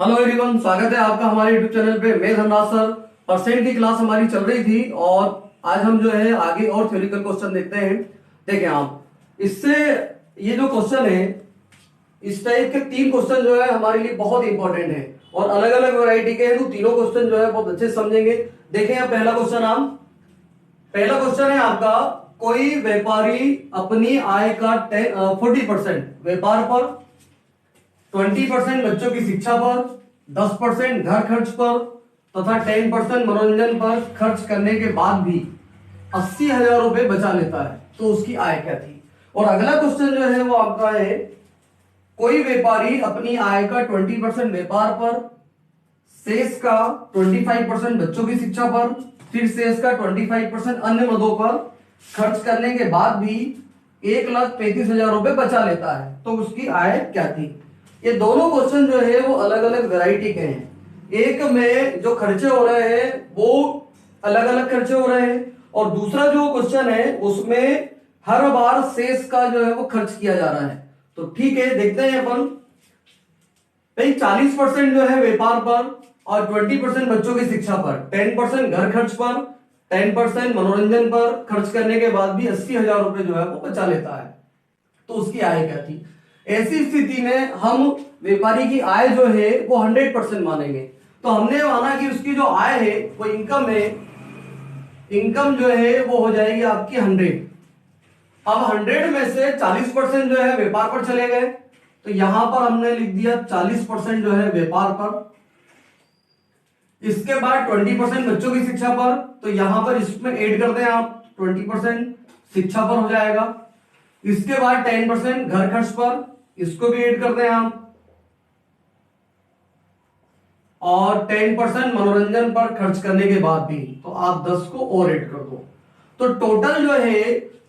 Hello everyone, स्वागत है आपका हमारे यूट्यूब चैनल पे। मैं धनराज सर। परसेंट की क्लास हमारी चल रही थी और आज हम जो है आगे और थ्योरिकल क्वेश्चन देखते हैं। देखें आप, इससे ये जो क्वेश्चन है, इस टाइप के 3 क्वेश्चन जो है हमारे लिए बहुत इंपॉर्टेंट है और अलग अलग वैरायटी के हैं, तो तीनों क्वेश्चन जो है बहुत अच्छे से समझेंगे। देखें आप, पहला क्वेश्चन है आपका, कोई व्यापारी अपनी आय का 40% व्यापार पर, 20% बच्चों की शिक्षा पर, 10% घर खर्च पर तथा 10% मनोरंजन पर खर्च करने के बाद भी 80,000 रुपए बचा लेता है, तो उसकी आय क्या थी। और अगला क्वेश्चन जो है वो आपका है, कोई व्यापारी अपनी आय का 20% व्यापार पर, शेष का 25% बच्चों की शिक्षा पर, फिर शेष का 25% अन्य मदों पर खर्च करने के बाद भी 1,35,000 रुपए बचा लेता है, तो उसकी आय क्या थी। ये दोनों क्वेश्चन जो है वो अलग अलग वैरायटी के हैं। एक में जो खर्चे हो रहे हैं वो अलग अलग खर्चे हो रहे हैं और दूसरा जो क्वेश्चन है उसमें हर बार शेष का जो है वो खर्च किया जा रहा है। तो ठीक है, देखते हैं अपन। भाई 40% जो है व्यापार पर और 20% बच्चों की शिक्षा पर, 10% घर खर्च पर, 10% मनोरंजन पर खर्च करने के बाद भी 80,000 रुपए जो है वो बचा लेता है, तो उसकी आय क्या थी। ऐसी स्थिति में हम व्यापारी की आय जो है वो 100% मानेंगे। तो हमने माना कि उसकी जो आय है वो इनकम है, इनकम जो है वो हो जाएगी आपकी 100। अब 100 में से 40% जो है व्यापार पर चले गए, तो यहां पर हमने लिख दिया 40% जो है व्यापार पर। इसके बाद 20% बच्चों की शिक्षा पर, तो यहां पर इसमें ऐड कर दें आप, 20% शिक्षा पर हो जाएगा। इसके बाद 10% घर खर्च पर, इसको भी ऐड कर दें आप, और 10% मनोरंजन पर खर्च करने के बाद भी, तो आप 10 को और ऐड कर दो। तो टोटल जो है,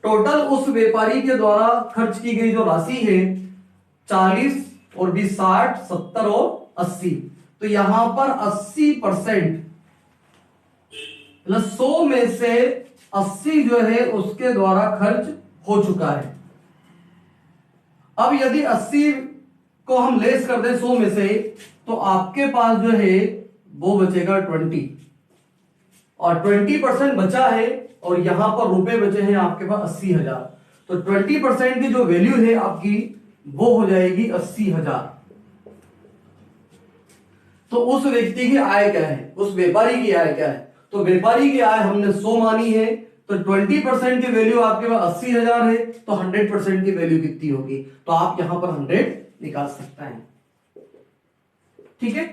टोटल उस व्यापारी के द्वारा खर्च की गई जो राशि है 40 और 20, 60, 70 और 80। तो यहां पर 80% मतलब 100 में से 80 जो है उसके द्वारा खर्च हो चुका है। अब यदि 80 को हम लेस कर दें 100 में से, तो आपके पास जो है वो बचेगा 20 और 20% बचा है और यहां पर रुपए बचे हैं आपके पास 80,000। तो 20% की जो वैल्यू है आपकी वो हो जाएगी 80,000। तो उस व्यक्ति की आय क्या है, उस व्यापारी की आय क्या है। तो व्यापारी की आय हमने 100 मानी है, तो 20% की वैल्यू आपके पास 80,000 है, तो 100% की वैल्यू कितनी होगी। तो आप यहां पर 100 निकाल सकते हैं। ठीक है,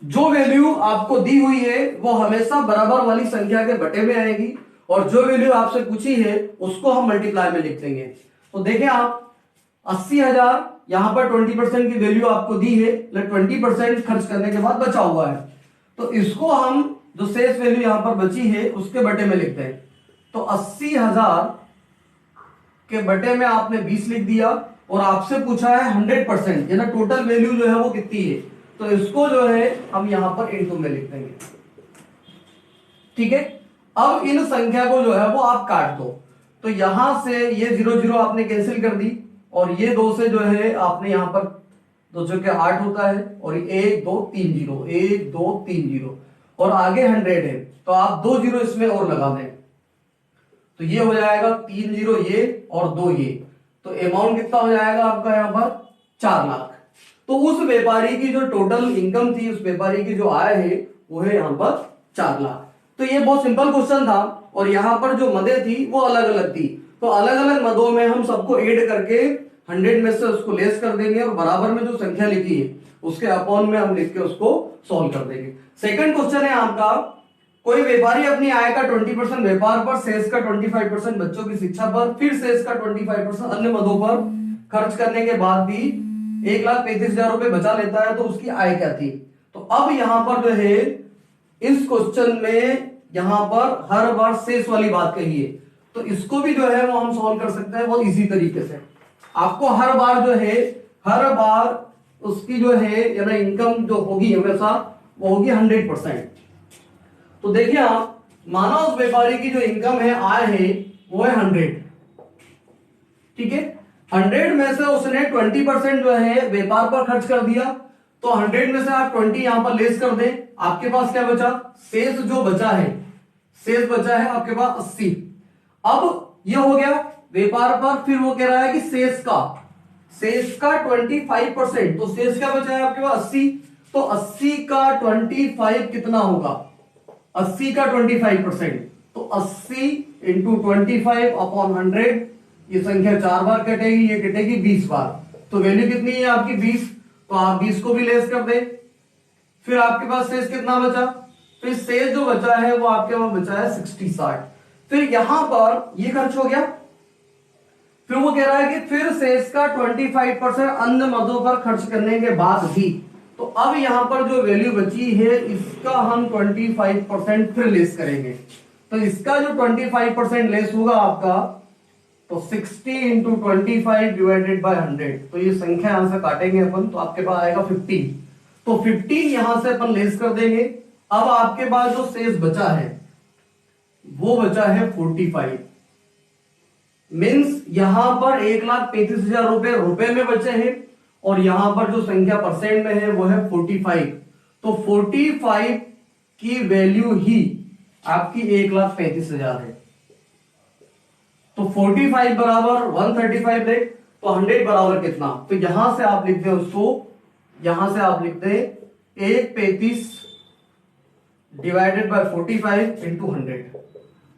जो वैल्यू आपको दी हुई है वो हमेशा बराबर वाली संख्या के बटे में आएगी और जो वैल्यू आपसे पूछी है उसको हम मल्टीप्लाई में लिख देंगे। तो देखें आप, 80,000 यहां पर 20% की वैल्यू आपको दी है, 20% खर्च करने के बाद बचा हुआ है, तो इसको हम जो शेष वैल्यू यहां पर बची है उसके बटे में लिखते हैं। तो 80,000 के बटे में आपने 20 लिख दिया और आपसे पूछा है 100%, यानी टोटल वैल्यू जो है वो कितनी है, तो इसको जो है हम यहां पर इनटू में लिख देंगे। ठीक है, अब इन संख्या को जो है वो आप काट दो, तो यहां से ये 0 0 आपने कैंसिल कर दी और ये 2 से जो है आपने यहां पर 2 जो के 8 होता है और 1 2 3 0, 1 2 3 0 और आगे 100 है, तो आप 2 0 इसमें और लगा दें, तो ये हो जाएगा 3 0 ये और 2 ये, तो अमाउंट कितना हो जाएगा आपका यहां पर 4 लाख। तो उस व्यापारी की जो टोटल इनकम थी, उस व्यापारी की जो आय है वो है यहां पर 4 लाख। तो ये बहुत सिंपल क्वेश्चन था और यहां पर जो मदें थी वो अलग अलग थी, तो अलग अलग मदों में हम सबको ऐड करके 100 में से उसको लेस कर देंगे और बराबर में जो संख्या लिखी है उसके अपॉन में हम लिख के उसको सॉल्व कर देंगे। सेकंड क्वेश्चन है आपका, कोई व्यापारी अपनी आय का 20% व्यापार पर, शेष का 25% बच्चों की शिक्षा पर, फिर शेष का 25% अन्य मदों पर खर्च करने के बाद भी 1,35,000 रुपए बचा लेता है, तो उसकी आय क्या थी। तो अब यहां पर जो है इस क्वेश्चन में यहां पर हर बार शेष वाली बात कही है, तो इसको भी जो है वो हम सॉल्व कर सकते हैं बहुत इजी तरीके से। आपको हर बार जो है, हर बार उसकी जो है यानी इनकम जो होगी हमेशा वो होगी 100%। तो देखिए आप, माना उस व्यापारी की जो इनकम है, आय है, वो है 100। ठीक है, 100 में से उसने 20% जो है व्यापार पर खर्च कर दिया, तो 100 में से आप 20 यहां पर लेस कर दें, आपके पास क्या बचा, शेष जो बचा है, शेष बचा है आपके पास 80। अब ये हो गया व्यापार पर, फिर वो कह रहा है कि शेष का 25%, तो शेष क्या बचा है आपके पास 80, तो 80 का 25 कितना होगा, 80 का 25%, तो 80 इंटू 25 अपॉन 100, ये संख्या 4 बार कटेगी, ये कटेगी 20 बार, तो वैल्यू कितनी है आपकी 20, तो आप 20 को भी लेस कर दें। फिर आपके पास शेष कितना बचा, फिर शेष जो बचा है वो आपके पास बचा है 60-60। फिर यहां पर ये खर्च हो गया, फिर वो कह रहा है कि फिर शेष का 25% अन्य मदों पर खर्च करने के बाद भी, तो अब यहां पर जो वैल्यू बची है इसका हम 25% फिर लेस करेंगे, तो इसका जो 25% लेस होगा आपका, तो 60 इंटू 25 डिवाइडेड बाय 100, तो ये संख्या यहां से काटेंगे अपन, तो आपके पास आएगा 15, तो 15 यहां से अपन लेस कर देंगे। अब आपके पास जो शेष बचा है वो बचा है 45, मीन्स यहां पर 1,35,000 रुपए में बचे हैं, और यहां पर जो संख्या परसेंट में है वो है 45, तो 45 की वैल्यू ही आपकी 1,35,000 है, तो 45 बराबर 135 देख, तो 100 बराबर कितना, तो यहां से आप लिखते हैं उसको, यहां से आप लिखते हैं 1,35 डिवाइडेड बाय 45 इंटू 100,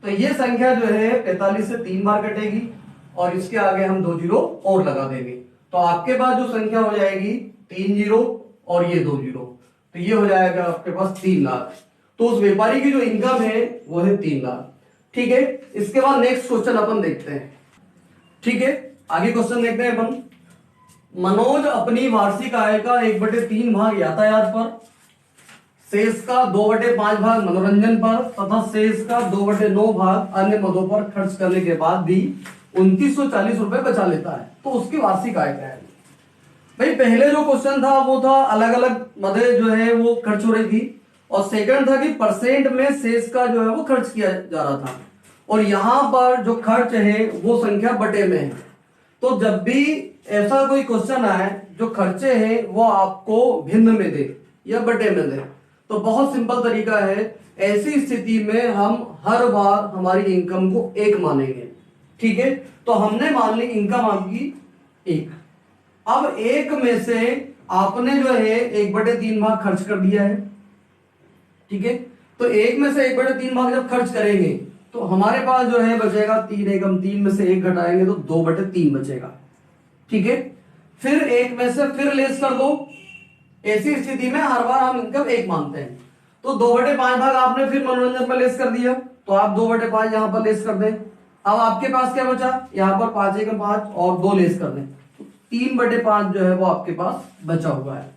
तो ये संख्या जो है 45 से 3 बार कटेगी, और इसके आगे हम 2 जीरो और लगा देंगे, तो आपके पास जो संख्या हो जाएगी 3 जीरो और ये 2 जीरो, तो ये हो जाएगा आपके पास 3 लाख। तो उस व्यापारी की जो इनकम है वो है 3 लाख। ठीक है, इसके बाद नेक्स्ट क्वेश्चन अपन देखते हैं। ठीक है, आगे क्वेश्चन देखते हैं अपन। मनोज अपनी वार्षिक आय का 1/3 भाग यातायात पर, शेष का 2/5 भाग मनोरंजन पर तथा शेष का 2/9 भाग अन्य मदों पर खर्च करने के बाद भी 2940 रुपए बचा लेता है, तो उसकी वार्षिक आय क्या है। भाई पहले जो क्वेश्चन था वो था अलग अलग मदे जो है वो खर्च हो रही थी, और सेकंड था कि परसेंट में शेष का जो है वो खर्च किया जा रहा था, और यहां पर जो खर्च है वो संख्या बटे में है। तो जब भी ऐसा कोई क्वेश्चन आए जो खर्चे हैं वो आपको भिन्न में दे या बटे में दे, तो बहुत सिंपल तरीका है, ऐसी स्थिति में हम हर बार हमारी इनकम को 1 मानेंगे। ठीक है, तो हमने मान ली इनकम आपकी 1, अब 1 में से आपने जो है 1/3 भाग खर्च कर दिया है। ठीक है, तो 1 में से 1/3 भाग जब खर्च करेंगे तो हमारे पास जो है बचेगा 3 एकम, 3 में से 1 घटाएंगे तो 2/3 बचेगा। ठीक है, फिर 1 में से फिर लेस कर दो, ऐसी स्थिति में हर बार हम इनकम 1 मानते हैं, तो 2/5 भाग आपने फिर मनोरंजन पर लेस कर दिया, तो आप 2/5 यहां पर लेस कर दें। अब आपके पास क्या बचा, यहां पर 5 एकम 5 और 2 लेस कर दें, तो 3/5 जो है वो आपके पास बचा हुआ है।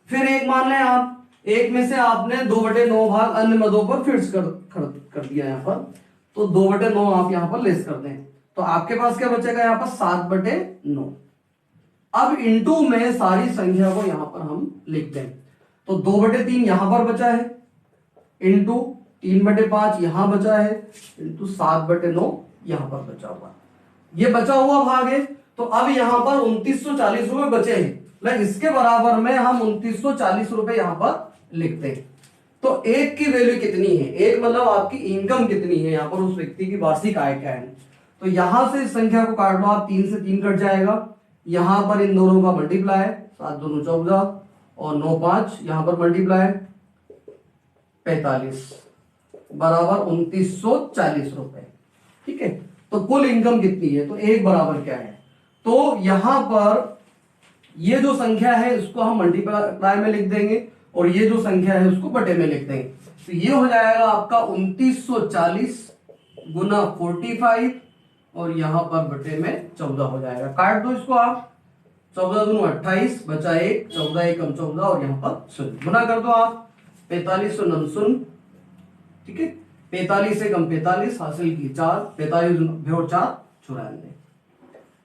फिर 1 मान लें आप, 1 में से आपने 2/9 भाग अन्य मदों पर फिर कर दिया यहां पर, तो 2/9 आप यहां पर लेस कर दें, तो आपके पास क्या बचेगा यहां पर 7/9। अब इनटू में सारी संख्या को यहां पर हम लिख दें, तो 2/3 यहां पर बचा है, इनटू 3/5 यहां बचा है, इनटू 7/9 यहां पर बचा हुआ, ये बचा हुआ भाग है। तो अब यहां पर 2940 रुपए बचे हैं, इसके बराबर में हम 2940 रुपए यहां पर लिखते हैं। तो 1 की वैल्यू कितनी है, 1 मतलब आपकी इनकम कितनी है, यहां पर उस व्यक्ति की वार्षिक आय क्या है। तो यहां से इस संख्या को काट लो आप, 3 से 3 कट जाएगा, यहां पर इन दोनों का मल्टीप्लाई, 7 दूनी 14 और 9 5, यहां पर मल्टीप्लाई 45 बराबर 2940 रुपए। ठीक है, तो कुल इनकम कितनी है, तो 1 बराबर क्या है, तो यहां पर ये जो संख्या है इसको हम मल्टीप्लाई में लिख देंगे, और ये जो संख्या है उसको बटे में लिख देंगे, तो ये हो जाएगा आपका 2940 गुना 45 और यहां पर बटे में 14 हो जाएगा। काट दो इसको आप, 14 दूनी 28 बचा 1, 14 एकम 14 और यहां पर 0 गुना कर दो आप, 45 और 9 0। ठीक है, 45 एकम 45 हासिल की 4, 45 और 4 94।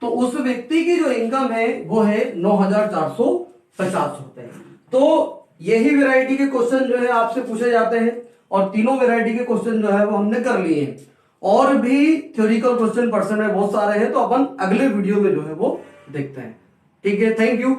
तो उस व्यक्ति की जो इनकम है वो है 9,450 रुपए। तो यही वैरायटी के क्वेश्चन जो है आपसे पूछे जाते हैं, और तीनों वैरायटी के क्वेश्चन जो है वो हमने कर लिए हैं, और भी थ्योरिटिकल क्वेश्चन परसेंट में बहुत सारे हैं, तो अपन अगले वीडियो में जो है वो देखते हैं। ठीक है, थैंक यू।